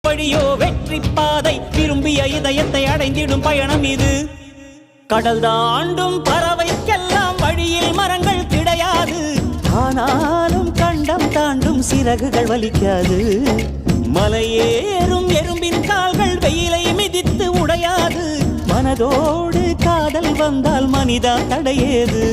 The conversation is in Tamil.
வழியோ வெற்றி பாதை, விரும்பிய இதயத்தை அடைந்திடும் பயணம் இது. கடல் தாண்டும் பறவைக்கெல்லாம் வழியில் மரங்கள் கிடையாது, ஆனாலும் கண்டம் தாண்டும் சிறகுகள் வலிக்காது. மலையேறும் எறும்பின் கால்கள் வெயிலை மிதித்து உடையாது, மனதோடு காதல் வந்தால் மனிதா தடையேது.